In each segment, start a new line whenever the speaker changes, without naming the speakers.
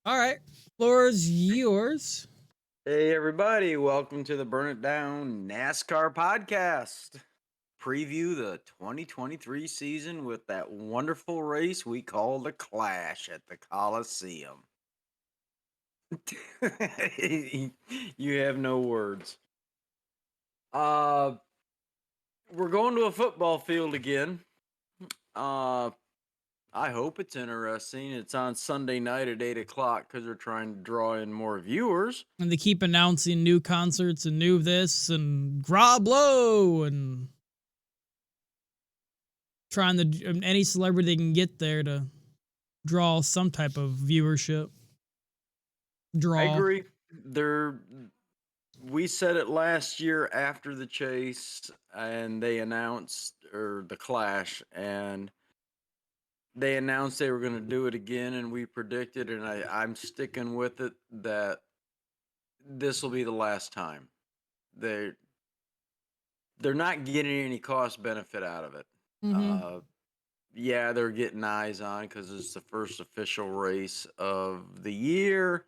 All right, floor's yours.
Hey everybody, welcome to the Burn It Down NASCAR podcast. Preview the 2023 season with that wonderful race we call the Clash at the Coliseum. You have no words. Uh we're going to a football field again. Uh I hope it's interesting. It's on Sunday night at 8 o'clock because they're trying to draw in more viewers.
And they keep announcing new concerts and new this and Groblo and trying to any celebrity they can get there to draw some type of viewership.
I
Draw.
agree. They're We said it last year after the chase, and they announced, or the Clash, and they announced they were going to do it again, and we predicted, and I'm sticking with it that this will be the last time. They they're not getting any cost benefit out of it.
Mm-hmm.
Uh, yeah, they're getting eyes on because it's the first official race of the year.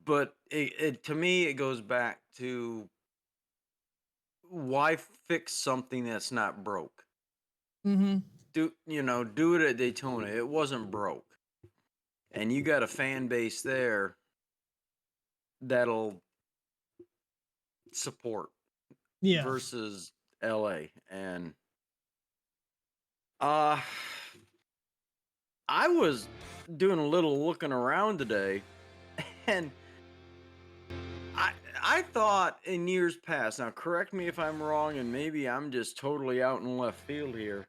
But to me, it goes back to why fix something that's not broke?
Mm-hmm.
Do it at Daytona. It wasn't broke, and you got a fan base there that'll support
Yeah.
versus LA. And uh I was doing a little looking around today, and I I thought in years past. Now, correct me if I'm wrong, and maybe I'm just totally out in left field here.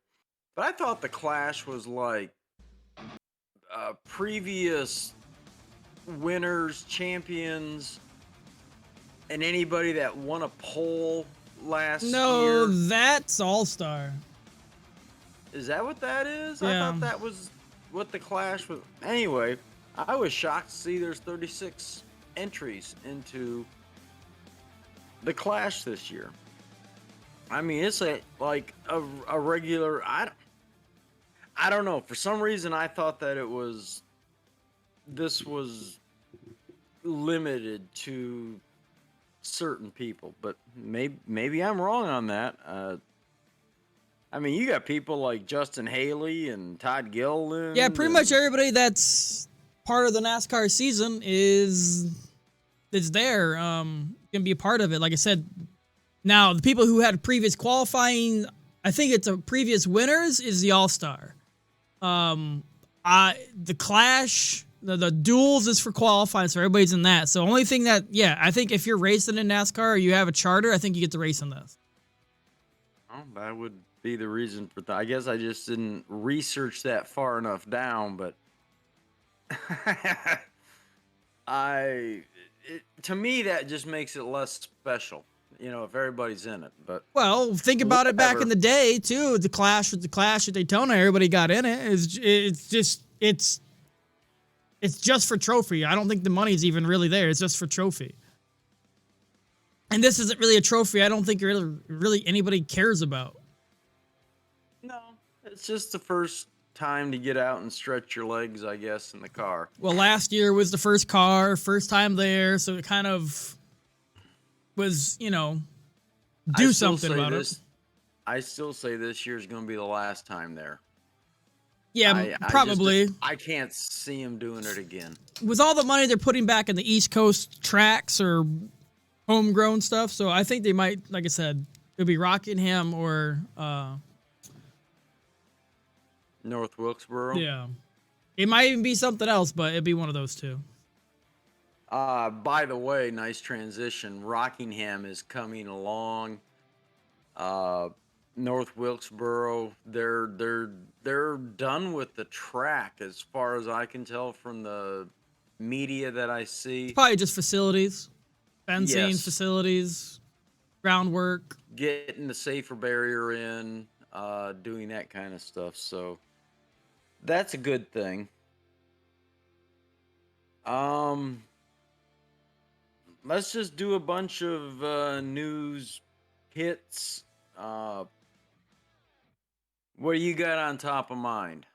But I thought the Clash was like previous winners, champions, and anybody that won a poll last
No,
year.
that's All Star.
Is that what that is? I
Yeah.
thought that was what the Clash was. Anyway, I was shocked to see there's 36 entries into the Clash this year. I mean, it's like a regular. I don't know. For some reason, I thought that this was limited to certain people, but maybe I'm wrong on that. I mean, you got people like Justin Haley and Todd
Yeah,
Gilliland,
pretty much
and
everybody that's part of the NASCAR season is there. Can be a part of it. Like I said, now the people who had previous qualifying, I think it's a previous winners is the All Star. The Clash, the duels is for qualifying, so everybody's in that. So only thing that, yeah, I think if you're racing in NASCAR or you have a charter, I think you get to race in this.
oh, that would be the reason for that. I guess I just didn't research that far enough down, but I to me that just makes it less special. If everybody's in it, but
Well, think about it back in
whatever.
the day too. The Clash at Daytona, everybody got in it. It's just for trophy. I don't think the money's even really there. It's just for trophy. And this isn't really a trophy. I don't think really anybody cares about.
No, it's just the first time to get out and stretch your legs, I guess, in the car.
Well, last year was the first car, first time there, so it kind of was,
I
do
still
something
say
about it.
this. I still say this year's going to be the last time there.
Yeah,
I just
probably.
I can't see him doing it again.
With all the money they're putting back in the East Coast tracks or homegrown stuff, so I think they might, like I said, it'll be Rockingham or
North Wilkesboro.
yeah. It might even be something else, but it'd be one of those two.
By the way, nice transition. Rockingham is coming along. Uh, North Wilkesboro, they're done with the track as far as I can tell from the media that I
It's
see.
probably just facilities, fencing,
Yes,
facilities, groundwork.
getting the safer barrier in, doing that kind of stuff. So that's a good thing. Um, let's just do a bunch of news hits. Uh, what do you got on top of mind?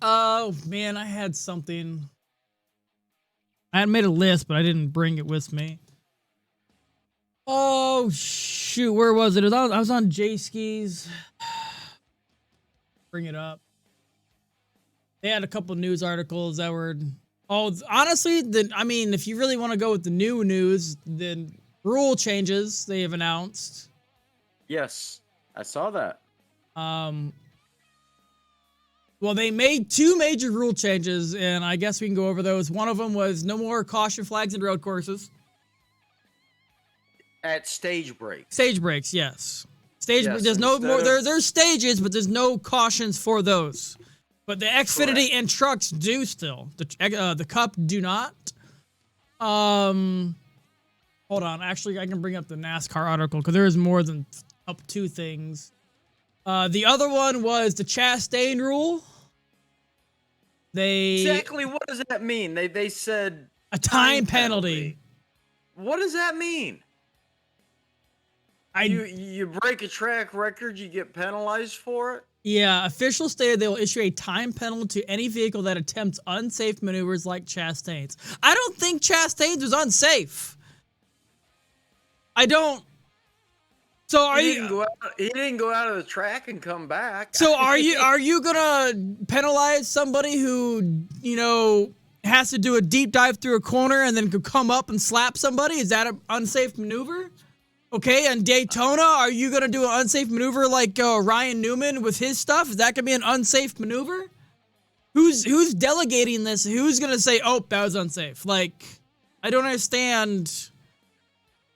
Oh man, I had something. I had made a list, but I didn't bring it with me. Oh shoot, where was it? I was on J-Skis. Bring it up. They had a couple news articles that were. Oh, honestly, I mean, if you really want to go with the new news, then rule changes they have announced.
Yes, I saw that.
Well, they made 2 major rule changes, and I guess we can go over those. One of them was no more caution flags in road courses.
At stage breaks.
Stage breaks, yes. Stage
Yes,
there's no more.
of-
There's stages, but there's no cautions for those. But the Xfinity
Correct.
and trucks do still. The Cup do not. Hold on. Actually, I can bring up the NASCAR article because there is more than up 2 things. The other one was the Chastain rule.
Exactly what does that mean? They said
A time penalty.
What does that mean?
I
You break a track record, you get penalized for it?
Yeah, officials stated they will issue a time penalty to any vehicle that attempts unsafe maneuvers like Chastain's. I don't think Chastain's was unsafe. I don't. So are
He
you?
didn't go out of the track and come back.
So are you gonna penalize somebody who, you know, has to do a deep dive through a corner and then could come up and slap somebody? Is that an unsafe maneuver? Okay, and Daytona, are you gonna do an unsafe maneuver like Ryan Newman with his stuff? Is that gonna be an unsafe maneuver? Who's delegating this? Who's gonna say, "Oh, that was unsafe"? Like, I don't understand.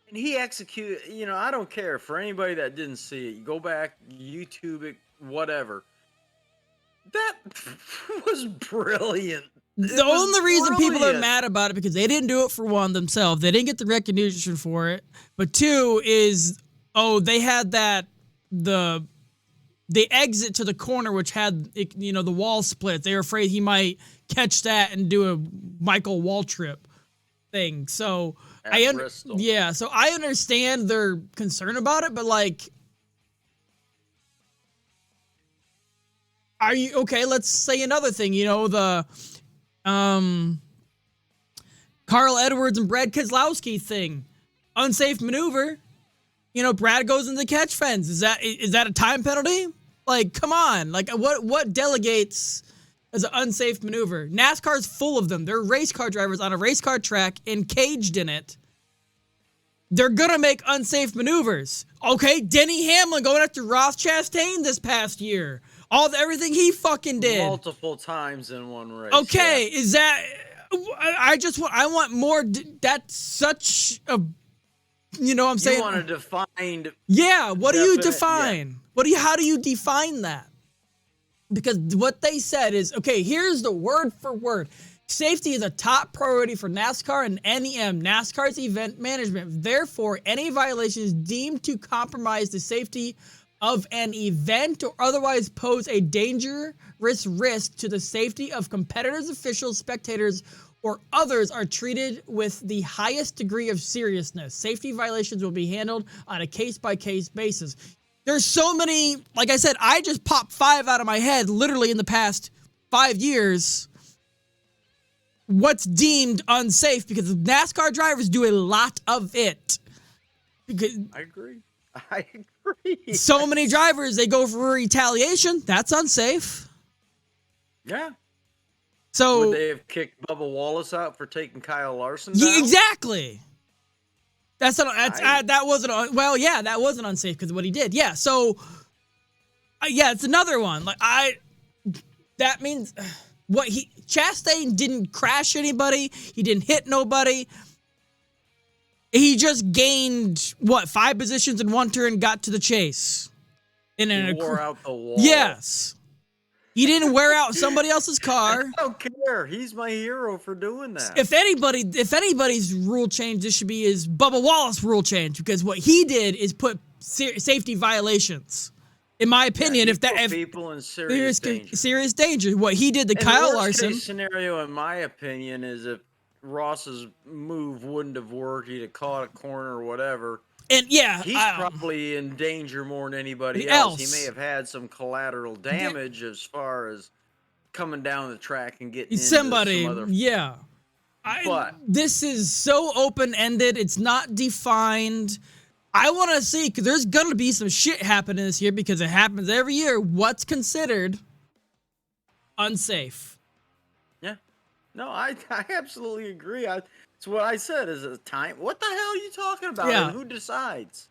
And he executed, I don't care for anybody that didn't see it. You go back, YouTube it, whatever. That was brilliant.
The only reason people are mad about it because they didn't do it for one themselves. They didn't get the recognition for it. But 2 is, they had the exit to the corner, which had, the wall split. They were afraid he might catch that and do a Michael Waltrip thing. So
Bristol.
yeah, so I understand their concern about it, but like, are you okay? Let's say another thing. The Carl Edwards and Brad Keselowski thing, unsafe maneuver. Brad goes into the catch fence. Is that a time penalty? Like, come on. Like, what delegates as an unsafe maneuver? NASCAR's full of them. They're race car drivers on a race car track encaged in it. They're gonna make unsafe maneuvers. Okay, Denny Hamlin going after Ross Chastain this past year. Everything he fucking did.
Multiple times in one race.
Okay,
yeah.
is that? I want more. That's such a. I'm saying.
You want to define.
Yeah, what do you define?
Yeah.
How do you define that? Because what they said is, okay, here's the word for word. Safety is a top priority for NASCAR and NEM, NASCAR's event management. Therefore, any violations deemed to compromise the safety of an event or otherwise pose a dangerous risk to the safety of competitors, officials, spectators, or others are treated with the highest degree of seriousness. Safety violations will be handled on a case-by-case basis. There's so many, like I said, I just popped 5 out of my head literally in the past 5 years. What's deemed unsafe because NASCAR drivers do a lot of it. Because
I agree.
so many drivers, they go for retaliation. That's unsafe.
Yeah.
So
would they have kicked Bubba Wallace out for taking Kyle Larson down?
Yeah, exactly. That wasn't unsafe because of what he did. Yeah. So it's another one. That means Chastain didn't crash anybody. He didn't hit nobody. He just gained 5 positions in one turn, got to the chase.
He wore out the wall.
Yes. He didn't wear out somebody else's car.
I don't care. He's my hero for doing that.
If anybody's rule change, this should be his Bubba Wallace rule change because what he did is put safety violations. In my opinion, if
people in serious
danger, what he did to Kyle Larson.
The worst case scenario, in my opinion, is if Ross's move wouldn't have worked, he'd have caught a corner or whatever.
And
he's probably in danger more than anybody else. He may have had some collateral damage as far as coming down the track and getting
somebody.
into some other.
Yeah.
But
This is so open-ended. It's not defined. I want to see, because there's going to be some shit happening this year because it happens every year. What's considered unsafe?
Yeah. No, I absolutely agree. It's what I said is a time. What the hell are you talking about?
Yeah.
And who decides?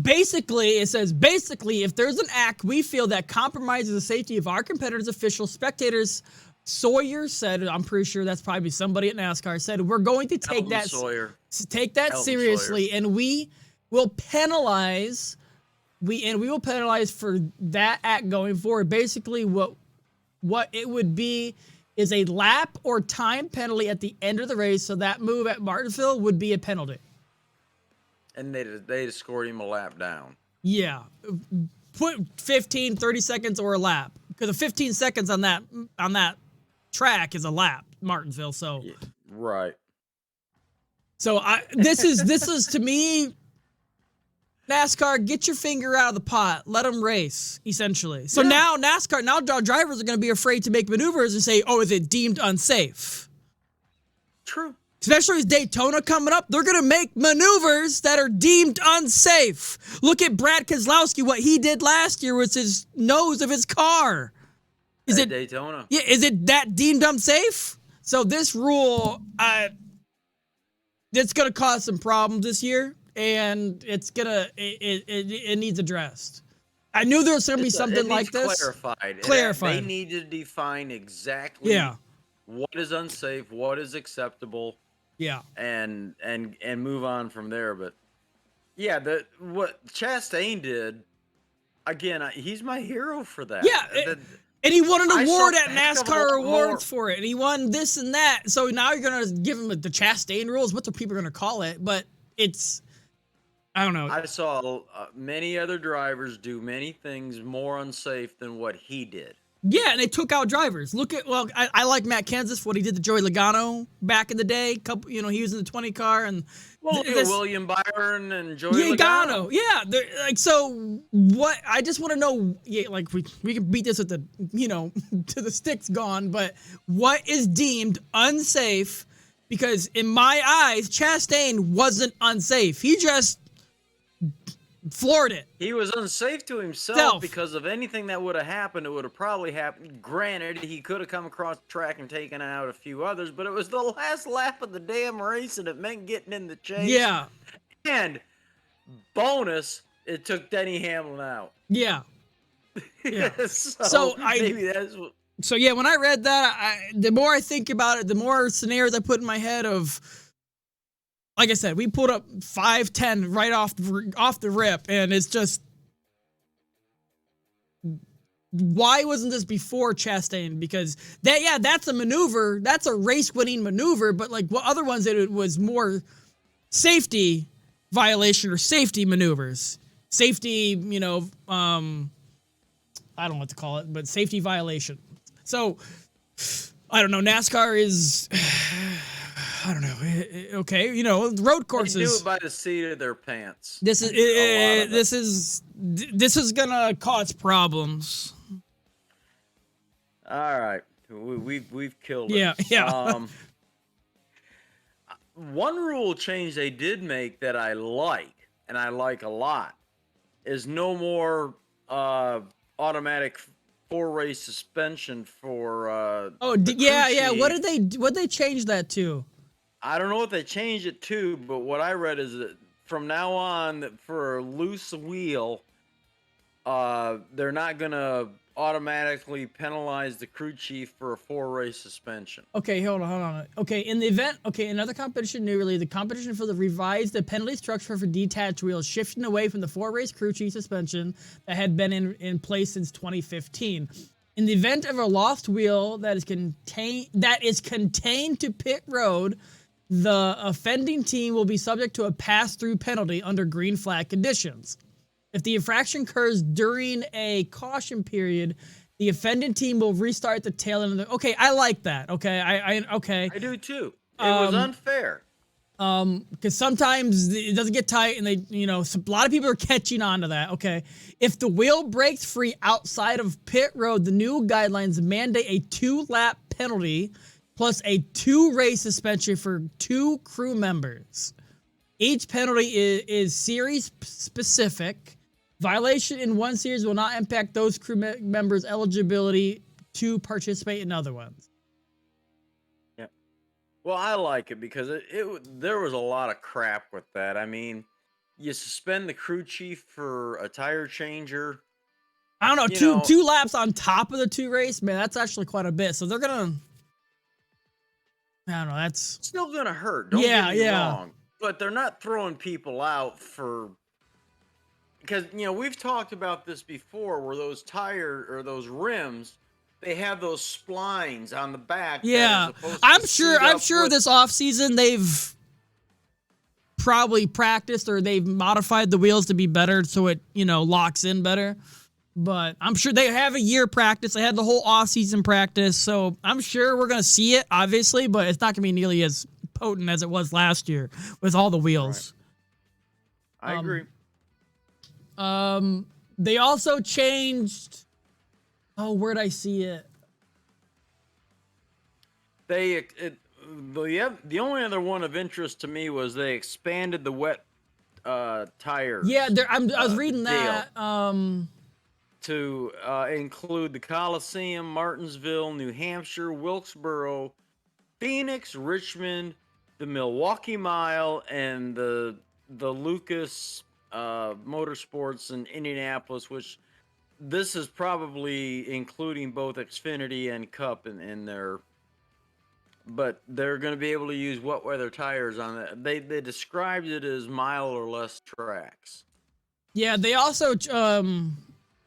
Basically, it says, if there's an act we feel that compromises the safety of our competitors, officials, spectators, Sawyer said, I'm pretty sure that's probably somebody at NASCAR said, we're going to take that seriously, and we will penalize for that act going forward. Basically, what it would be is a lap or time penalty at the end of the race. So that move at Martinsville would be a penalty.
And they scored him a lap down.
Yeah. Put 15, 30 seconds or a lap. Because the 15 seconds on that track is a lap, Martinsville. So
yeah, right.
So this is to me, NASCAR, get your finger out of the pot. Let them race, essentially. So now drivers are going to be afraid to make maneuvers and say, oh, is it deemed unsafe?
True.
Especially with Daytona coming up, they're going to make maneuvers that are deemed unsafe. Look at Brad Keselowski, what he did last year with his nose of his car. Is it
Daytona?
Yeah, is it that deemed unsafe? So this rule, it's going to cause some problems this year, and it needs addressed. I knew there was going to be something like this.
Clarified. They need to define exactly what is unsafe, what is acceptable.
Yeah.
And move on from there. But yeah, what Chastain did, again, he's my hero for that.
Yeah. And he won an award at NASCAR Awards for it. And he won this and that. So now you're going to give him the Chastain rules. What the people are going to call it? But it's, I don't know.
I saw many other drivers do many things more unsafe than what he did.
Yeah, and they took out drivers. I like Matt Kenseth, what he did to Joey Logano back in the day. He was in the 20 car. And
William Byron and Joey Logano.
Yeah, so what, I just want to know, we can beat this with the, to the sticks gone, but what is deemed unsafe? Because in my eyes, Chastain wasn't unsafe. He just floored it.
He was unsafe to himself because of anything that would have happened. It would have probably happened. Granted, he could have come across the track and taken out a few others, but it was the last lap of the damn race, and it meant getting in the chase.
Yeah.
And bonus, it took Denny Hamlin out.
Yeah. Yeah.
So maybe that's what.
So yeah, when I read that, the more I think about it, the more scenarios I put in my head of. Like I said, we pulled up 5-10 right off the rip, and it's just, why wasn't this before Chastain? Because that's a maneuver, that's a race-winning maneuver, but like what other ones, it was more safety violation or safety maneuvers, safety, I don't know what to call it, but safety violation. So I don't know. NASCAR is. I don't know. Okay, road courses.
They do it by the seat of their pants.
This is gonna cause problems.
All right, we've killed it.
Yeah.
One rule change they did make that I like, and I like a lot, is no more automatic 4-race suspension for.
What did they change that to?
I don't know what they changed it to, but what I read is that from now on, that for a loose wheel, they're not going to automatically penalize the crew chief for a 4-race suspension.
Okay, hold on. Okay, in the event, another competition newly, the competition for the revised the penalty structure for detached wheels, shifting away from the 4-race crew chief suspension that had been in place since 2015. In the event of a lost wheel that is contained to pit road, the offending team will be subject to a pass-through penalty under green flag conditions. If the infraction occurs during a caution period, the offending team will restart the tail end of the. Okay, I like that. Okay, I
do too. It was unfair.
Because sometimes it doesn't get tight, and a lot of people are catching on to that. Okay, if the wheel breaks free outside of pit road, the new guidelines mandate a 2-lap penalty plus a 2-race suspension for 2 crew members. Each penalty is series specific. Violation in one series will not impact those crew members' eligibility to participate in other ones.
Well, I like it because there was a lot of crap with that. I mean, you suspend the crew chief for a tire changer.
I don't know, two laps on top of the 2 race, man, that's actually quite a bit. So they're gonna, I don't know, that's
still gonna hurt. Don't get me wrong, but they're not throwing people out because we've talked about this before, where those those rims. They have those splines on the back.
Yeah, I'm sure this off season they've probably practiced or they've modified the wheels to be better so it locks in better. But I'm sure they have a year practice. They had the whole off season practice, so I'm sure we're gonna see it, obviously, but it's not gonna be nearly as potent as it was last year with all the wheels.
Right. I agree.
They also changed. Oh, where'd I see it?
The only other one of interest to me was they expanded the wet tires.
Yeah, I was reading that.
To include the Coliseum, Martinsville, New Hampshire, Wilkesboro, Phoenix, Richmond, the Milwaukee Mile, and the Lucas Motorsports in Indianapolis, which this is probably including both Xfinity and Cup in there. But they're going to be able to use wet weather tires on that. They described it as mile or less tracks.
Yeah, they also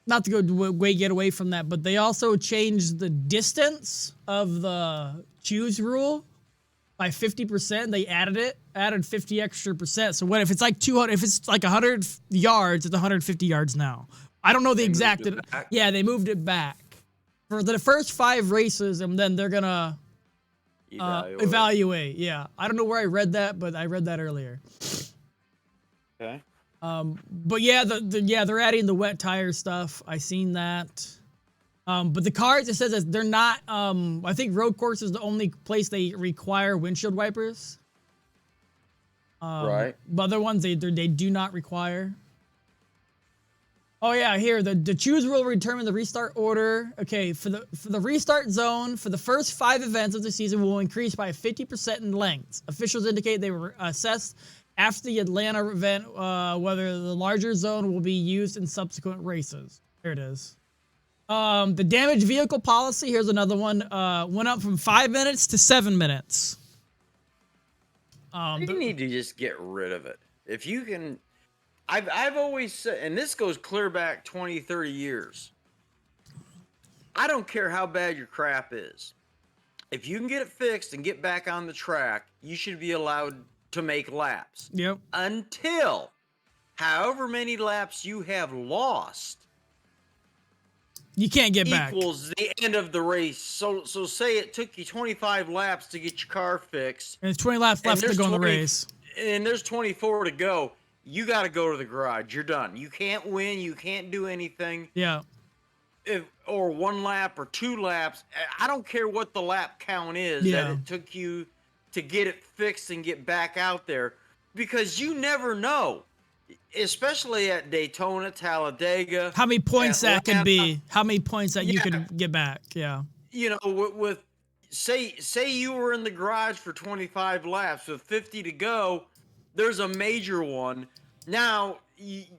not to go get away from that, but they also changed the distance of the choose rule by 50%. They added 50 extra percent. So what if it's like 200? If it's like 100 yards, it's 150 yards now. I don't know the exact. Yeah, they moved it back for the first 5 races, and then they're gonna evaluate. Yeah, I don't know where I read that, but I read that earlier.
Okay.
But yeah, they're adding the wet tire stuff. I seen that. But the cars, it says that they're not. I think road course is the only place they require windshield wipers.
Right.
But other ones they do not require. Oh yeah, here the choose rule will determine the restart order. Okay, for the restart zone for the first 5 events of the season will increase by 50% in length. Officials indicate they were assessed after the Atlanta event whether the larger zone will be used in subsequent races. There it is. The damaged vehicle policy, here's another one, went up from 5 minutes to 7 minutes.
You need to just get rid of it. If you can. I've always said, and this goes clear back 20, 30 years. I don't care how bad your crap is. If you can get it fixed and get back on the track, you should be allowed to make laps.
Yep.
Until however many laps you have lost,
you can't get back.
Equals the end of the race. So say it took you 25 laps to get your car fixed.
And it's 20 laps left to go in the race.
And there's 24 to go. You got to go to the garage. You're done. You can't win. You can't do anything.
Yeah.
Or 1 lap or 2 laps. I don't care what the lap count is that it took you to get it fixed and get back out there, because you never know, especially at Daytona, Talladega.
How many points that could be? How many points that you could get back? Yeah.
With say you were in the garage for 25 laps with 50 to go. There's a major one. Now,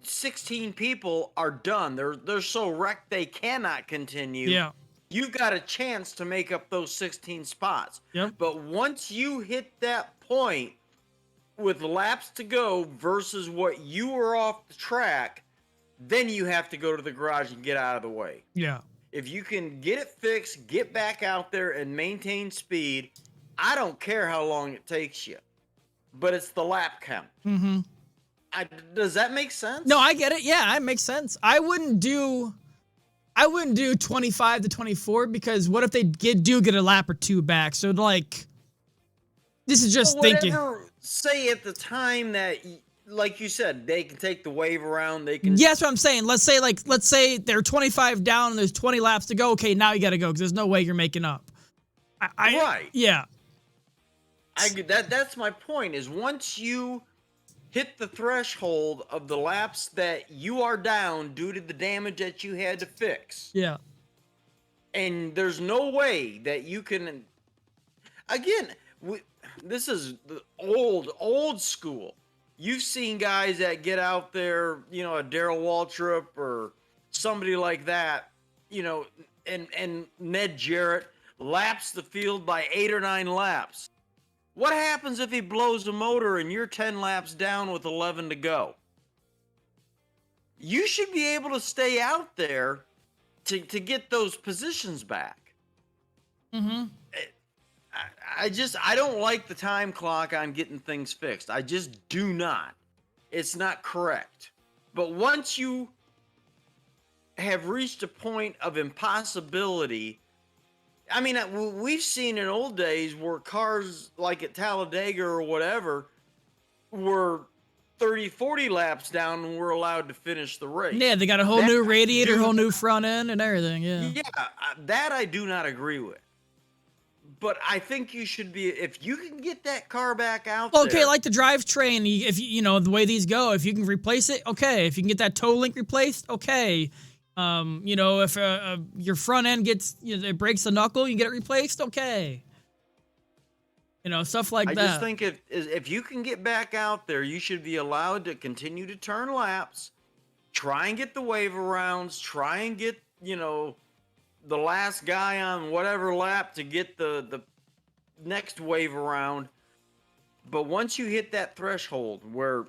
16 people are done. They're so wrecked they cannot continue.
Yeah.
You've got a chance to make up those 16 spots.
Yep.
But once you hit that point with laps to go versus what you were off the track, then you have to go to the garage and get out of the way.
Yeah.
If you can get it fixed, get back out there and maintain speed, I don't care how long it takes you. But it's the lap count.
Mm-hmm.
Does that make sense?
No, I get it. Yeah, it makes sense. I wouldn't do 25 to 24 because what if they do get a lap or 2 back? So like, this is just thinking.
say at the time that, like you said, they can take the wave around. They can.
Yeah, that's what I'm saying. Let's say they're 25 down and there's 20 laps to go. Okay, now you got to go because there's no way you're making up.
Right.
Yeah.
That's my point. Is once you hit the threshold of the laps that you are down due to the damage that you had to fix,
Yeah.
and there's no way that you can. Again, this is the old school. You've seen guys that get out there, a Darrell Waltrip or somebody like that, and Ned Jarrett laps the field by 8 or 9 laps. What happens if he blows the motor and you're 10 laps down with 11 to go? You should be able to stay out there to get those positions back.
Mm-hmm.
I don't like the time clock on getting things fixed. I just do not. It's not correct. But once you have reached a point of impossibility, I mean, we've seen in old days where cars like at Talladega or whatever were 30, 40 laps down and were allowed to finish the race.
Yeah, they got a whole new radiator, whole new front end and everything, yeah.
Yeah, that I do not agree with. But I think you should be, if you can get that car back out there.
Okay, like the drivetrain, if the way these go, if you can replace it, okay. If you can get that toe link replaced, okay. If your front end gets, it breaks the knuckle, you get it replaced, okay. Stuff like that.
I just think if you can get back out there, you should be allowed to continue to turn laps, try and get the wave arounds, try and get, the last guy on whatever lap to get the next wave around. But once you hit that threshold where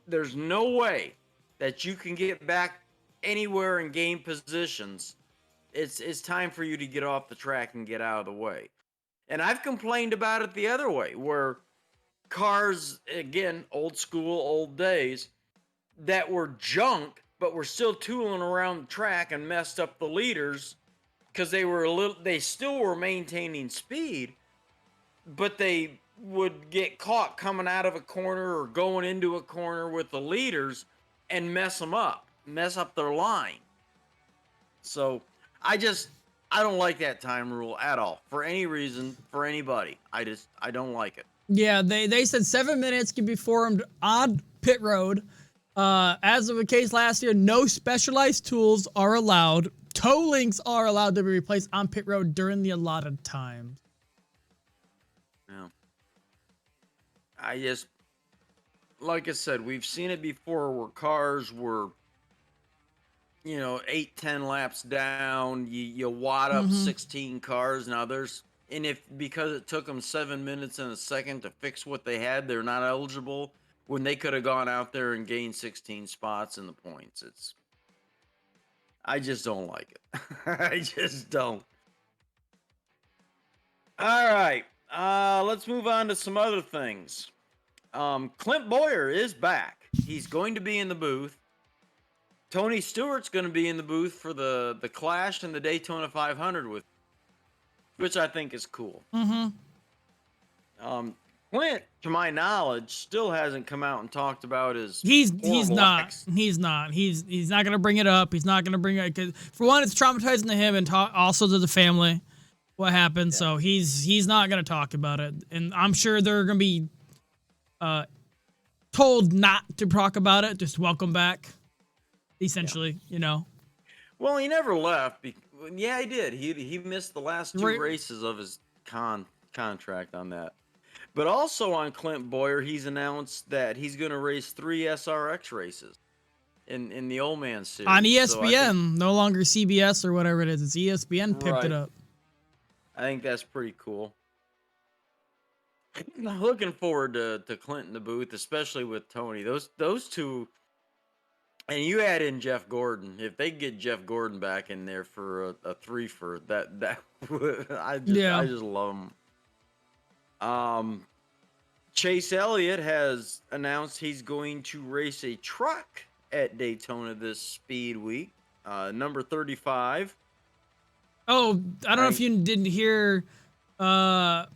there's no way that you can get back anywhere and gain positions, it's time for you to get off the track and get out of the way. And I've complained about it the other way, where cars, again, old school, old days, that were junk but were still tooling around the track and messed up the leaders because they still were maintaining speed, but they would get caught coming out of a corner or going into a corner with the leaders and mess up their line. So I don't like that time rule at all, for any reason, for anybody. I don't like it.
Yeah, they said 7 minutes can be formed on pit road. As of the case last year, no specialized tools are allowed. Toe links are allowed to be replaced on pit road during the allotted time.
Yeah. Like I said, we've seen it before where cars were, 8, 10 laps down, you wad up 16 cars. Now because it took them 7 minutes and a second to fix what they had, they're not eligible when they could have gone out there and gained 16 spots in the points. I just don't like it. I just don't. All right. Let's move on to some other things. Clint Bowyer is back. He's going to be in the booth. Tony Stewart's going to be in the booth for the Clash and the Daytona 500 which I think is cool.
Mm-hmm.
Clint, to my knowledge, still hasn't come out and talked about his.
He's not gonna bring it up. He's not gonna bring it because, for one, it's traumatizing to him and also to the family what happened. Yeah. So he's not gonna talk about it, and I'm sure they're gonna be told not to talk about it. Just welcome back, essentially. Yeah.
Well, he never left. Yeah, he did. He missed the last 2 races of his contract on that. But also on Clint Bowyer, he's announced that he's going to race 3 SRX races in the Old Man Series.
On ESPN, no longer CBS or whatever it is. It's ESPN picked it up.
I think that's pretty cool. I'm looking forward to Clint in the booth, especially with Tony. Those two, and you add in Jeff Gordon. If they get Jeff Gordon back in there for a threefer, that I just love him. Chase Elliott has announced he's going to race a truck at Daytona this speed week, number 35.
Oh, I don't know if you didn't hear, for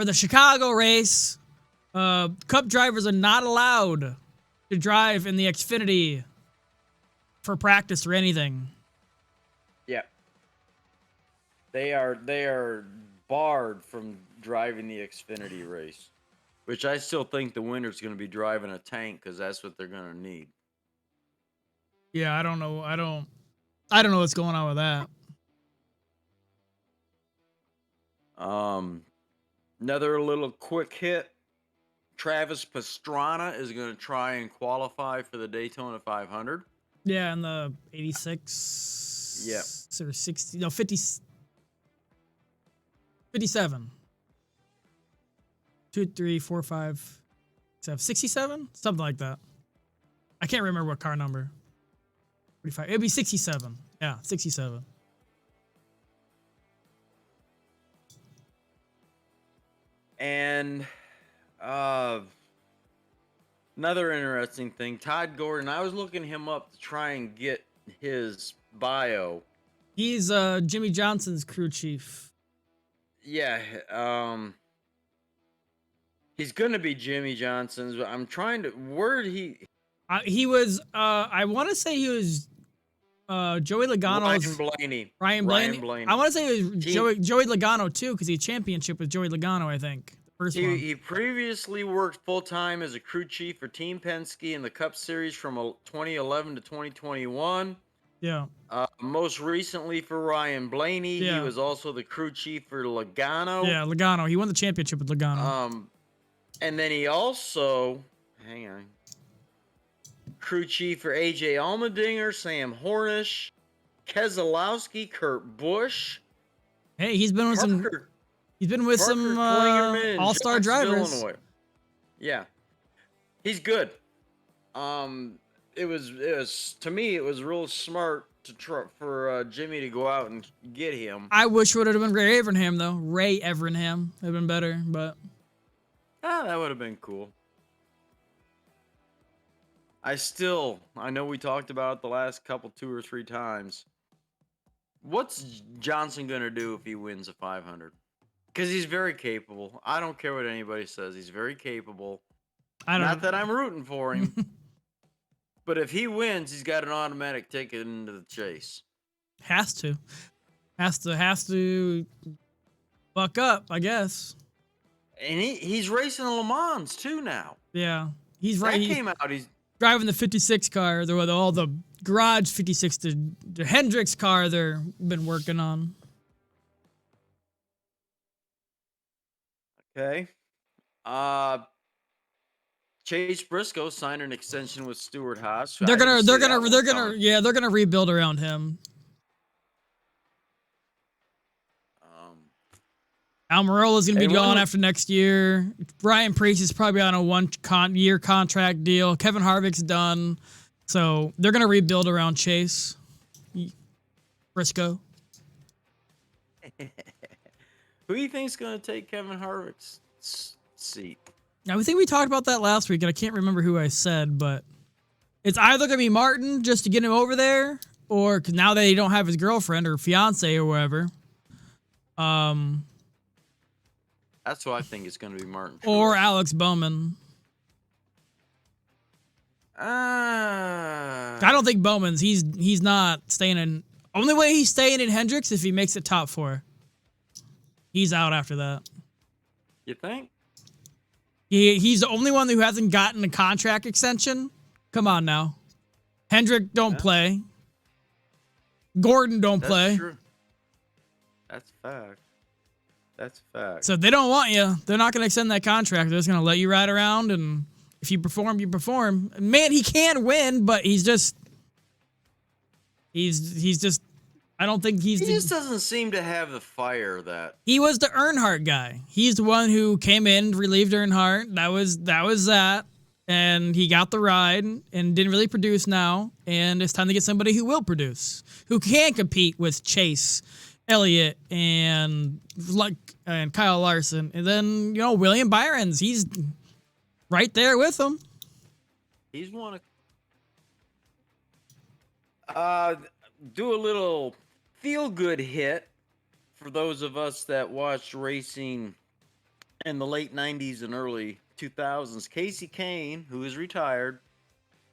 the Chicago race, Cup drivers are not allowed to drive in the Xfinity for practice or anything.
Yeah. They are barred from driving the Xfinity race, which I still think the winner's going to be driving a tank because that's what they're going to need.
Yeah, I don't know. I don't know what's going on with that.
Another little quick hit. Travis Pastrana is going to try and qualify for the Daytona 500.
Yeah, in the 86.
Yeah.
Or 60. No, 50. 57. 2, 3, 4, 5, 7, 67? Something like that. I can't remember what car number. 45. It'd be 67. Yeah, 67.
And another interesting thing, Todd Gordon, I was looking him up to try and get his bio.
He's Jimmy Johnson's crew chief.
Yeah, he's going to be Jimmy Johnson's, but I'm trying to
He was I want to say he was Joey Logano's
Ryan Blaney.
I want to say it was Joey Logano too, because he championship with Joey Logano, I think. The first one.
He previously worked full-time as a crew chief for Team Penske in the Cup Series from 2011 to 2021.
Yeah.
Most recently for Ryan Blaney,
Yeah.
he was also the crew chief for Logano.
Yeah, Logano. He won the championship with Logano.
And then he also, crew chief for AJ Allmendinger, Sam Hornish, Keselowski, Kurt Busch.
Hey, he's been with some all-star drivers. Illinois.
Yeah, he's good. It was to me it was real smart for Jimmy to go out and get him.
I wish it would have been Ray Evernham though. Ray Evernham would have been better, but
that would have been cool. I know we talked about it the last couple 2 or 3 times. What's Johnson gonna do if he wins a 500? Because he's very capable. I don't care what anybody says. He's very capable. Not that I'm rooting for him. But if he wins, he's got an automatic ticket into the chase.
Has to buck up, I guess.
And he's racing Le Mans too now.
Yeah, he's right.
That came out. He's
driving the 56 car. All the garage 56, the Hendricks car they've been working on.
Okay. Chase Briscoe signed an extension with Stewart Haas.
They're gonna rebuild around him. Almirola is gonna be gone after next year. Brian Priest is probably on a 1-year contract deal. Kevin Harvick's done, so they're gonna rebuild around Chase Briscoe.
Who do you think's gonna take Kevin Harvick's seat?
I think we talked about that last week, and I can't remember who I said, but it's either going to be Martin just to get him over there, or because now that he don't have his girlfriend or fiance or whatever.
That's who I think it's going to be, Martin.
Or Alex Bowman.
I
don't think Bowman's. He's not staying in. Only way he's staying in Hendricks if he makes it top 4. He's out after that.
You think?
He's the only one who hasn't gotten a contract extension. Come on now. Hendrick don't play. Gordon don't play.
True. That's fact. That's fact.
So they don't want you. They're not going to extend that contract. They're just going to let you ride around, and if you perform, you perform. Man, he can win, but he's just I don't think he
just doesn't seem to have the fire that
he was the Earnhardt guy. He's the one who came in, relieved Earnhardt. That was that. And he got the ride and didn't really produce now. And it's time to get somebody who will produce, who can compete with Chase Elliott and Kyle Larson. And then, William Byron's, he's right there with them.
He's one of do a little feel-good hit for those of us that watched racing in the late 90s and early 2000s, Casey Kane, who is retired,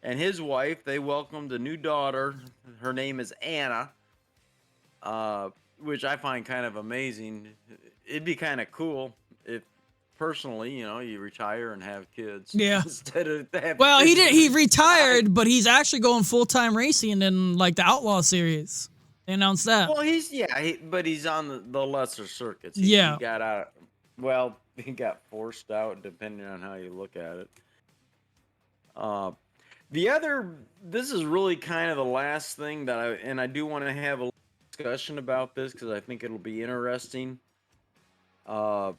and his wife, they welcomed a new daughter. Her name is Anna, which I find kind of amazing. It'd be kind of cool if, personally, you retire and have kids
Yeah.
instead of have
Well, he
kids
did. He retired, but he's actually going full-time racing in like the Outlaw series. They announced that.
Well, but he's on the lesser circuits.
Yeah.
He got out. Well, he got forced out, depending on how you look at it. This is really kind of the last thing that I do want to have a discussion about this because I think it'll be interesting. And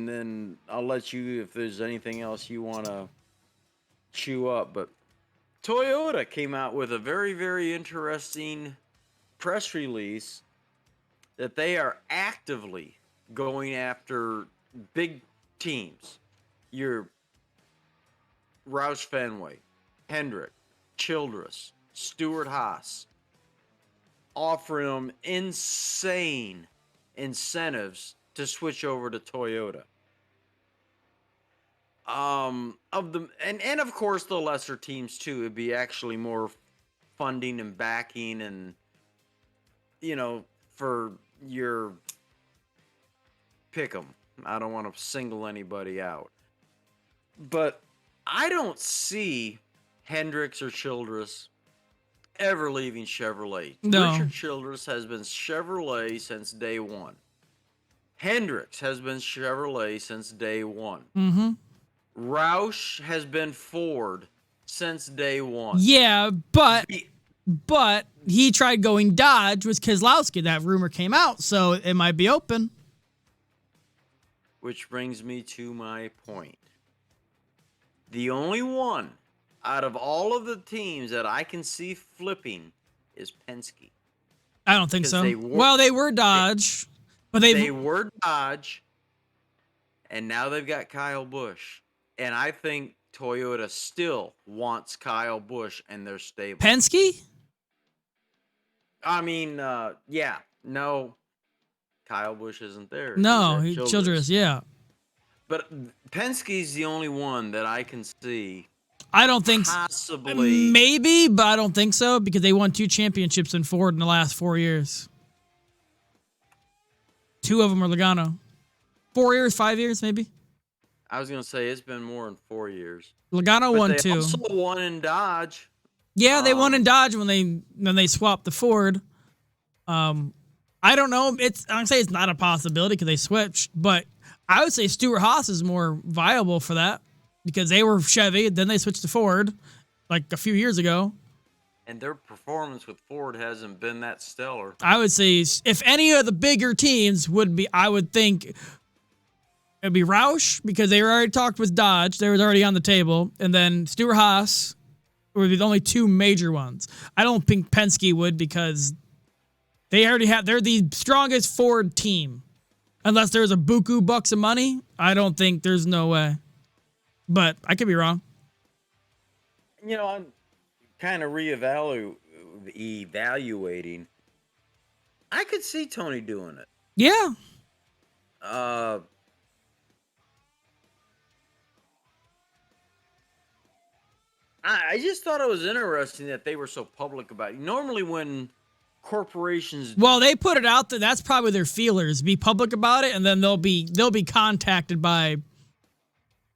then I'll let you, if there's anything else you want to chew up. But Toyota came out with a very, very interesting press release that they are actively going after big teams. Your Roush Fenway, Hendrick, Childress, Stewart Haas, offering them insane incentives to switch over to Toyota. And of course the lesser teams too. It'd be actually more funding and backing and for your pick 'em. I don't want to single anybody out. But I don't see Hendricks or Childress ever leaving Chevrolet.
No.
Richard Childress has been Chevrolet since day one. Hendricks has been Chevrolet since day one.
Mm-hmm.
Roush has been Ford since day one.
Yeah, but he tried going Dodge with Keselowski. That rumor came out, so it might be open.
Which brings me to my point. The only one out of all of the teams that I can see flipping is Penske.
I don't think so.
They
were Dodge, but
they were Dodge, and now they've got Kyle Busch. And I think Toyota still wants Kyle Busch in their stable.
Penske?
I mean, yeah, no, Kyle Busch isn't there.
No, Childress, yeah.
But Penske's the only one that I can see.
I don't think
possibly.
Maybe, but I don't think so because they won 2 championships in Ford in the last 4 years. 2 of them are Logano. 4 years, 5 years, maybe.
I was gonna say it's been more than 4 years.
Logano won 2.
They also won in Dodge.
Yeah, they won in Dodge when they swapped the Ford. I don't know. I'd say it's not a possibility because they switched, but I would say Stewart Haas is more viable for that because they were Chevy, then they switched to Ford like a few years ago.
And their performance with Ford hasn't been that stellar.
I would say if any of the bigger teams would be, I would think it'd be Roush because they were already talked with Dodge. They were already on the table. And then Stewart Haas would be the only 2 major ones. I don't think Penske would because they're the strongest Ford team. Unless there's a buku bucks of money, I don't think there's no way. But I could be wrong.
I'm kind of evaluating. I could see Tony doing it.
Yeah.
I just thought it was interesting that they were so public about it. Normally when corporations...
Well, they put it out there. That's probably their feelers. Be public about it, and then they'll be contacted by,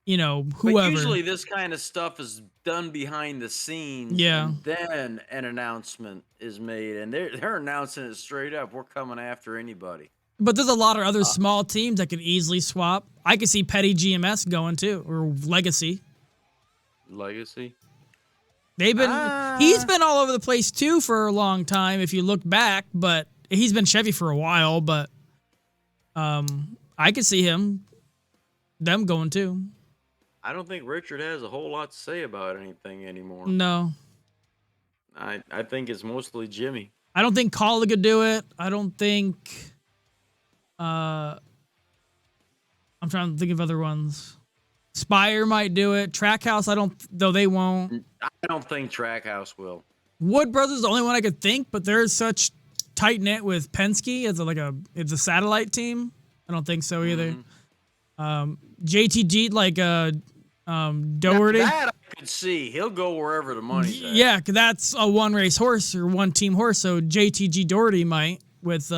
whoever.
But usually this kind of stuff is done behind the scenes.
Yeah.
And then an announcement is made, and they're announcing it straight up. We're coming after anybody.
But there's a lot of other small teams that could easily swap. I could see Petty GMS going too, or Legacy.
Legacy?
He's been all over the place too for a long time if you look back, but he's been Chevy for a while, but I could see them going too.
I don't think Richard has a whole lot to say about anything anymore.
No.
I think it's mostly Jimmy.
I don't think Collie could do it. I don't think I'm trying to think of other ones. Spire might do it. Trackhouse, though they won't.
I don't think Trackhouse will.
Wood Brothers is the only one I could think, but they're such tight knit with Penske as it's a satellite team. I don't think so either. JTG, Doherty.
That I could see. He'll go wherever the money's at.
Yeah, 'cause that's a one race horse or one team horse. So JTG Doherty might with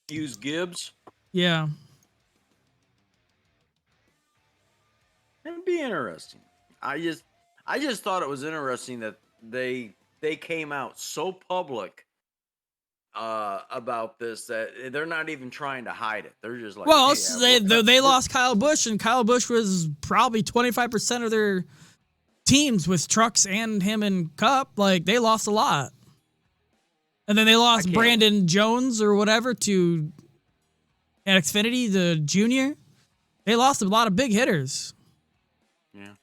Use Gibbs.
yeah.
It'd be interesting. I just thought it was interesting that they came out so public about this that they're not even trying to hide it. They're just like,
Well,
hey,
they lost Kyle Busch, and Kyle Busch was probably 25% of their teams with trucks and him in Cup. Like, they lost a lot. And then they lost Brandon Jones or whatever to at Xfinity, the junior. They lost a lot of big hitters.
Yeah.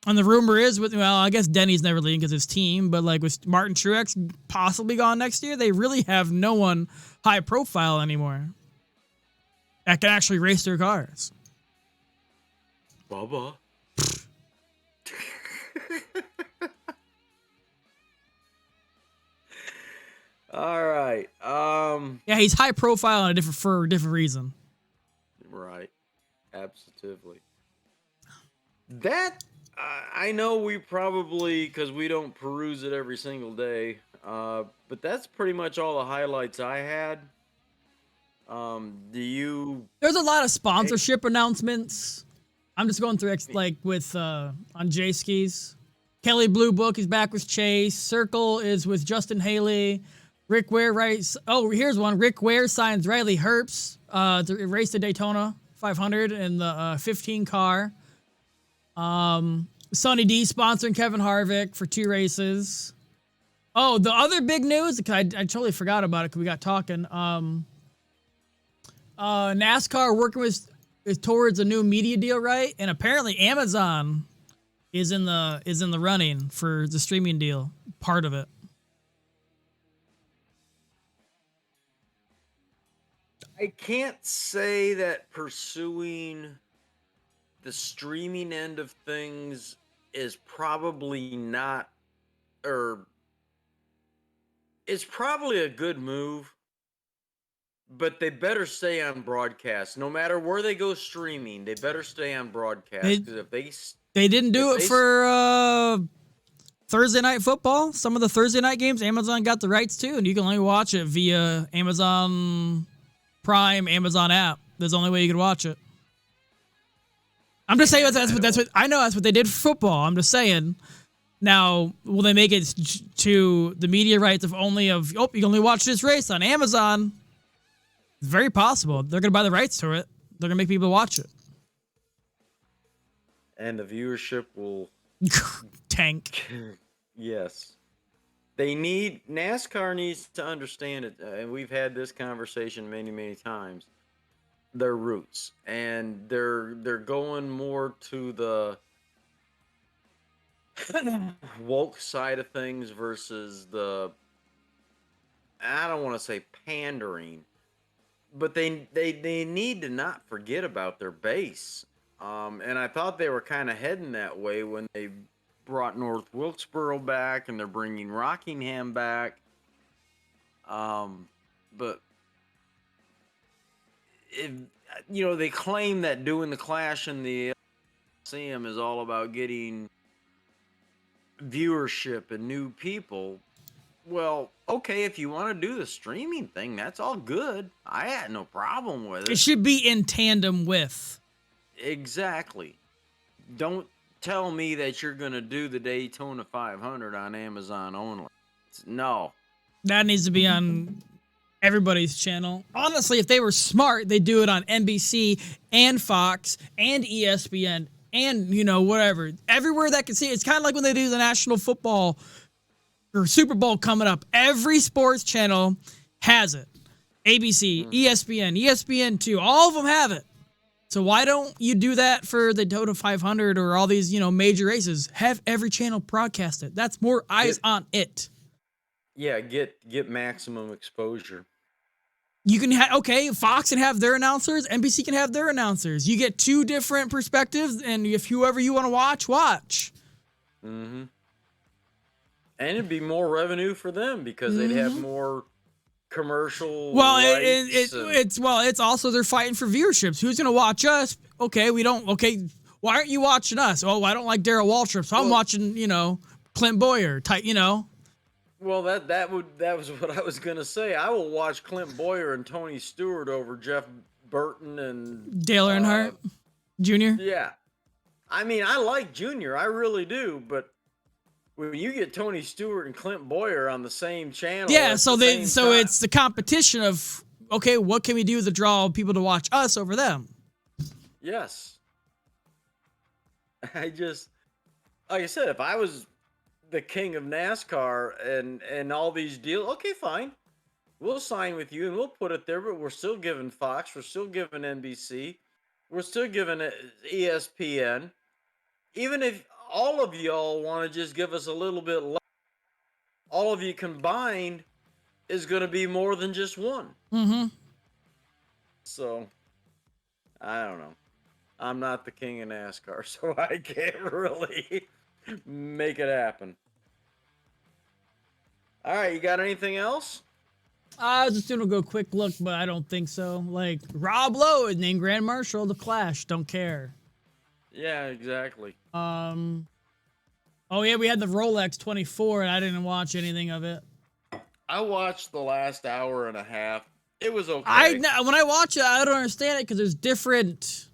And the rumor is, I guess Denny's never leaving because his team, but like with Martin Truex possibly gone next year, they really have no one high profile anymore that can actually race their cars.
Bubba. All right.
Yeah, he's high profile and for a different reason.
Right. Absolutely. That I know we probably, because we don't peruse it every single day, but that's pretty much all the highlights I had.
There's a lot of sponsorship announcements. I'm just going through like with on J Skis. Kelly Blue Book is back with Chase. Circle is with Justin Haley. Rick Ware writes. Oh, here's one. Rick Ware signs Riley Herbst to race the Daytona 500 in the 15 car. Sonny D sponsoring Kevin Harvick for 2 races. Oh, the other big news, I totally forgot about it because we got talking. NASCAR working with towards a new media deal, right? And apparently Amazon is in the running for the streaming deal, part of it.
I can't say that pursuing the streaming end of things is probably not, or it's probably a good move, but they better stay on broadcast. No matter where they go streaming, they better stay on broadcast. Because if
they didn't do it for Thursday Night Football, some of the Thursday night games, Amazon got the rights to, and you can only watch it via Amazon Prime, Amazon app. That's the only way you can watch it. I'm just saying that's what I know. That's what they did for football. I'm just saying. Now, will they make it to the media rights you can only watch this race on Amazon? It's very possible. They're going to buy the rights to it. They're going to make people watch it.
And the viewership will
tank.
Yes. NASCAR needs to understand it, and we've had this conversation many, many times, their roots. And they're going more to the woke side of things versus the, I don't want to say pandering, but they need to not forget about their base. And I thought they were kind of heading that way when they brought North Wilkesboro back, and they're bringing Rockingham back. But they claim that doing the Clash in the Coliseum is all about getting viewership and new people. Well, okay, if you want to do the streaming thing, that's all good. I had no problem with it.
It should be in tandem with.
Exactly. Don't tell me that you're going to do the Daytona 500 on Amazon only. No.
That needs to be on everybody's channel. Honestly, if they were smart, they'd do it on NBC and Fox and ESPN and, whatever. Everywhere that can see it. It's kind of like when they do the National Football or Super Bowl coming up. Every sports channel has it. ABC, ESPN, ESPN2, all of them have it. So why don't you do that for the Daytona 500 or all these, make races? Have every channel broadcast it. That's more eyes on it.
Yeah, get maximum exposure.
You can Fox can have their announcers, NBC can have their announcers. You get 2 different perspectives, and if whoever you want to watch.
Mm-hmm. And it'd be more revenue for them because they'd have more commercial
Well,
rights.
it's also they're fighting for viewerships. Who's gonna watch us? Okay, we don't. Okay, why aren't you watching us? Oh, I don't like Darrell Waltrip, so I'm watching Clint Boyer type.
Well, that was what I was gonna say. I will watch Clint Boyer and Tony Stewart over Jeff Burton and
Dale Earnhardt Jr.
Yeah, I mean, I like Junior, I really do, but when you get Tony Stewart and Clint Boyer on the same channel,
Yeah, so it's the competition of okay, what can we do to draw people to watch us over them?
Yes, like I said, if I was the king of NASCAR and all these deals, okay, fine, we'll sign with you and we'll put it there, but we're still giving Fox, we're still giving NBC, we're still giving ESPN. Even if all of y'all want to just give us a little bit less, all of you combined is going to be more than just one.
Mm-hmm.
So, I don't know. I'm not the king of NASCAR, so I can't really make it happen. All right, you got anything else?
I was just gonna go quick look, but I don't think so. Like Rob Lowe is named Grand Marshal of the Clash. Don't care.
Yeah, exactly.
Oh yeah, we had the Rolex 24, and I didn't watch anything of it.
I watched the last hour and a half. It was okay.
When I watch it, I don't understand it because there's different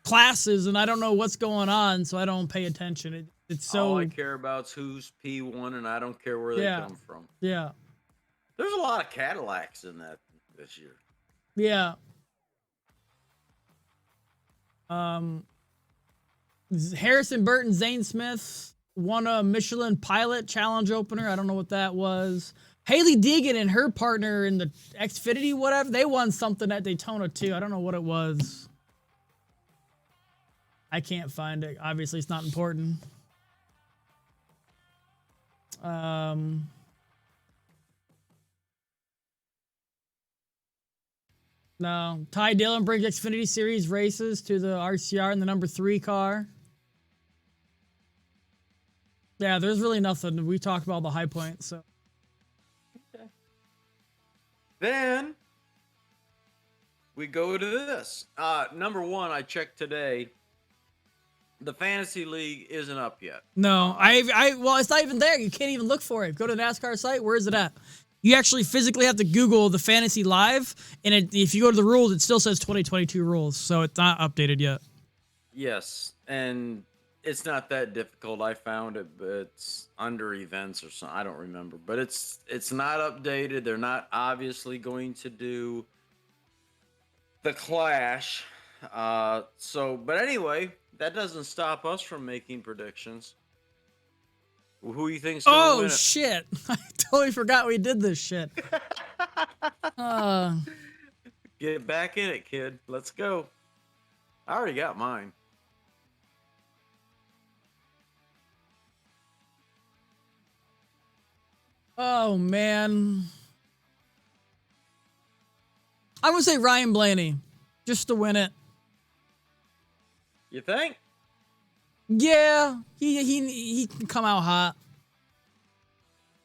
classes, and I don't know what's going on, so I don't pay attention. It's so.
All I care about is who's P1, and I don't care where they come from.
Yeah.
There's a lot of Cadillacs in that this year.
Yeah. Harrison Burton, Zane Smith won a Michelin Pilot Challenge opener. I don't know what that was. Haley Deegan and her partner in the Xfinity, whatever, they won something at Daytona too. I don't know what it was. I can't find it. Obviously, it's not important. No. Ty Dillon brings Xfinity Series races to the RCR in the number 3 car. Yeah, there's really nothing. We talked about the high points, so.
Okay. Then we go to this. Number 1, I checked today. The Fantasy League isn't up yet.
No, well, it's not even there. You can't even look for it. Go to the NASCAR site. Where is it at? You actually physically have to Google the Fantasy Live, and if you go to the rules, it still says 2022 rules, so it's not updated yet.
Yes, and it's not that difficult. I found it, but it's under events or something. I don't remember, but it's not updated. They're not obviously going to do the Clash. But anyway, that doesn't stop us from making predictions. Who you think's gonna win it?
Shit! I totally forgot we did this shit.
Get back in it, kid. Let's go. I already got mine.
Oh man, I'm gonna say Ryan Blaney, just to win it.
You think?
Yeah, he can come out hot.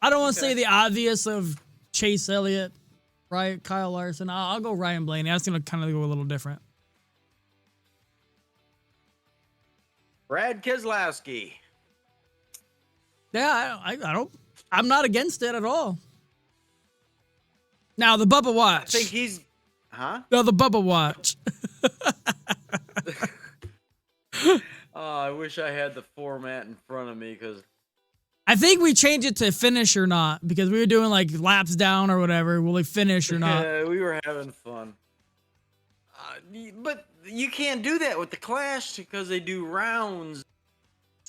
I don't want to say the obvious of Chase Elliott, right? Kyle Larson. I'll go Ryan Blaney. I was gonna kind of go a little different.
Brad Keselowski.
Yeah, I don't. I'm not against it at all. Now the Bubba Watch.
I think he's, huh?
No, the Bubba Watch.
Oh, I wish I had the format in front of me because
I think we changed it to finish or not because we were doing like laps down or whatever. Will they finish or not?
Yeah, we were having fun. But you can't do that with the Clash because they do rounds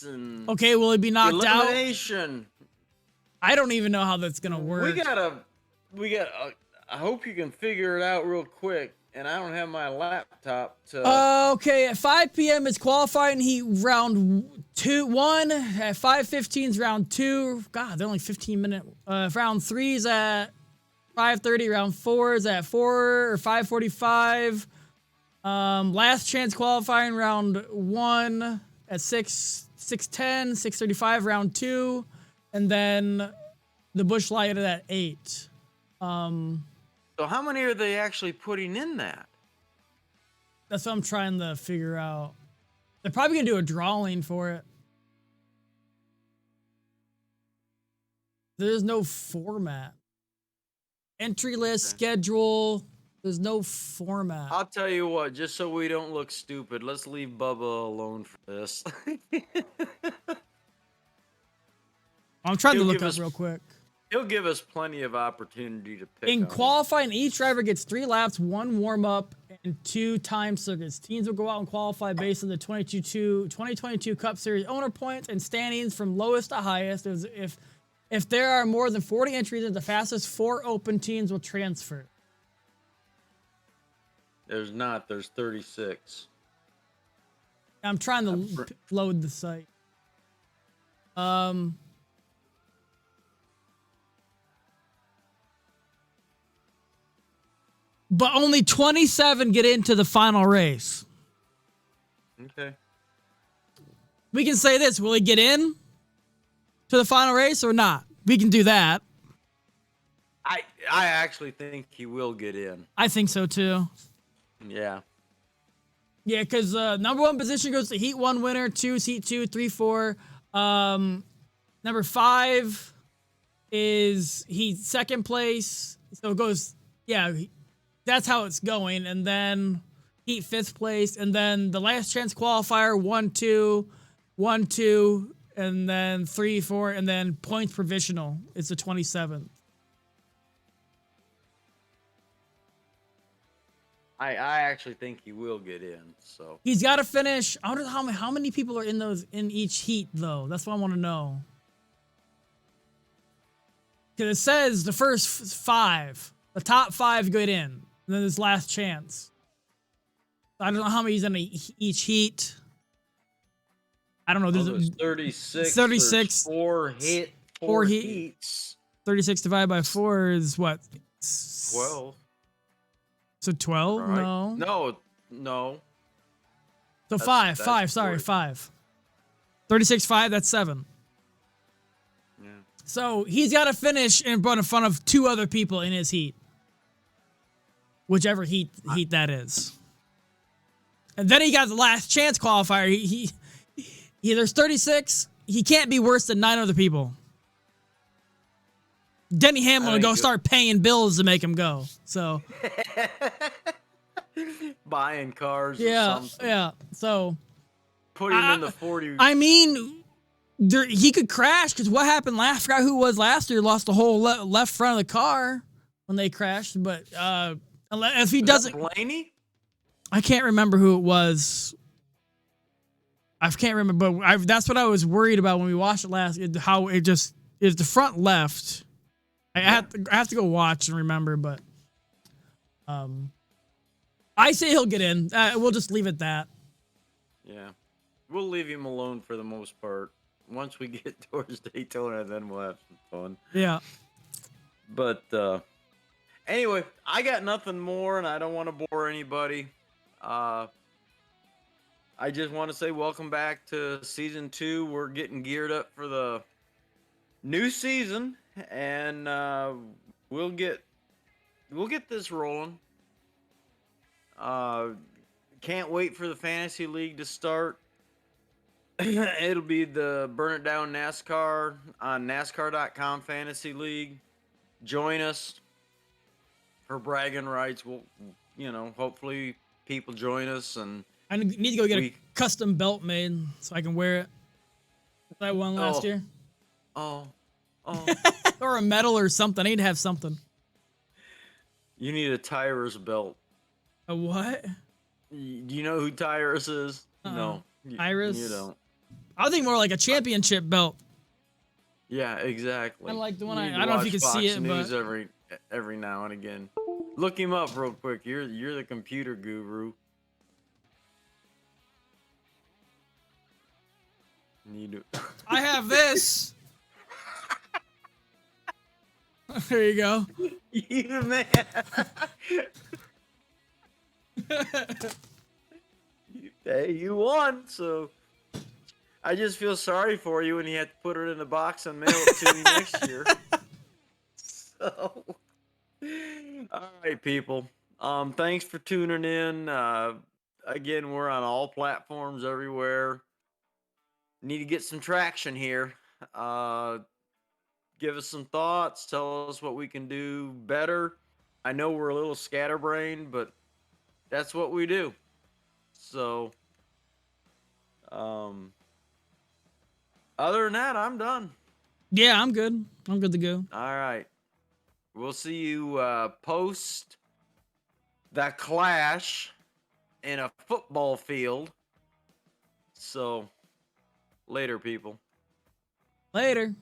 and
okay, will it be knocked
elimination.
out? I don't even know how that's gonna work.
We got. I hope you can figure it out real quick. And I don't have my laptop to.
Okay, at 5 p.m. is qualifying heat round 1. At 5:15 is round 2. God, they're only 15 minutes. Round 3 is at 5:30. Round 4 is at 4 or 5:45. Last chance qualifying round 1 at 6:10, 6:35 round 2, and then the Busch Light at 8.
So how many are they actually putting in that?
That's what I'm trying to figure out. They're probably gonna do a drawing for it. There's no format. Entry list, schedule. There's no format.
I'll tell you what, just so we don't look stupid, let's leave Bubba alone for this.
I'm trying to look up real quick.
He'll give us plenty of opportunity to pick.
In qualifying, each driver gets 3 laps, 1 warm-up, and 2 time circuits. Teams will go out and qualify based on the 2022 Cup Series owner points and standings from lowest to highest. If there are more than 40 entries, the fastest 4 open teams will transfer.
There's not. There's 36.
I'm trying to load the site. But only 27 get into the final race.
Okay.
We can say this. Will he get in to the final race or not? We can do that.
I actually think he will get in.
I think so, too.
Yeah.
Yeah, because number 1 position goes to Heat 1 winner, 2 is Heat 2, 3, 4. Number 5 is Heat 2nd place. So it goes, yeah, that's how it's going. And then Heat 5th place. And then the last chance qualifier, 1, 2, 1, 2, and then 3, 4, and then points provisional is the 27th.
I actually think he will get in. So
He's got to finish. I wonder how many people are in each heat, though. That's what I want to know. Because it says the first 5, the top 5 get in. And then there's last chance. I don't know how many's in each heat. I don't know. There's
36.
36.
There's 4 heats.
36 divided by 4 is what?
12.
So 12?
Right. No.
So 5. Sorry, 5. 36, 5, that's 7.
Yeah.
So he's got to finish in front of 2 other people in his heat. Whichever heat that is. And then he got the last chance qualifier. There's 36. He can't be worse than 9 other people. Denny Hamlin will go start paying bills to make him go. So
buying cars.
Yeah,
or something.
yeah. So
put him in the 40.
I mean, he could crash because what happened last? I forgot who it was last year. Lost the whole left front of the car when they crashed. But if he doesn't,
Blaney.
I can't remember who it was. I can't remember, but that's what I was worried about when we watched it last. How it just is the front left. I have to go watch and remember, but I say he'll get in. We'll just leave it that.
Yeah, we'll leave him alone for the most part. Once we get towards Daytona, then we'll have some fun.
Yeah.
But anyway, I got nothing more, and I don't want to bore anybody. I just want to say welcome back to season 2. We're getting geared up for the new season, and we'll get this rolling. Can't wait for the fantasy league to start. It'll be the Burn It Down NASCAR on NASCAR.com fantasy league. Join us for bragging rights. We'll, hopefully people join us, and
I need to go get a custom belt made so I can wear it. I won last year.
Oh.
Or a medal or something. I need to have something.
You need a Tyrus belt.
A what?
Do you know who Tyrus is? No.
Tyrus?
You don't.
I think more like a championship belt.
Yeah, exactly.
I like the one I don't know if you can see it,
News
but
every now and again. Look him up real quick. You're the computer guru. You do.
I have this. There you go.
You man. Hey, you won, so I just feel sorry for you when you have to put it in a box and mail it to me next year. So All right, people. Thanks for tuning in. Again, we're on all platforms everywhere. Need to get some traction here. Uh, give us some thoughts. Tell us what we can do better. I know we're a little scatterbrained, but that's what we do. So, um, other than that, I'm done.
Yeah, I'm good. I'm good to go.
All right. We'll see you post the clash in a football field. So, later, people.
Later.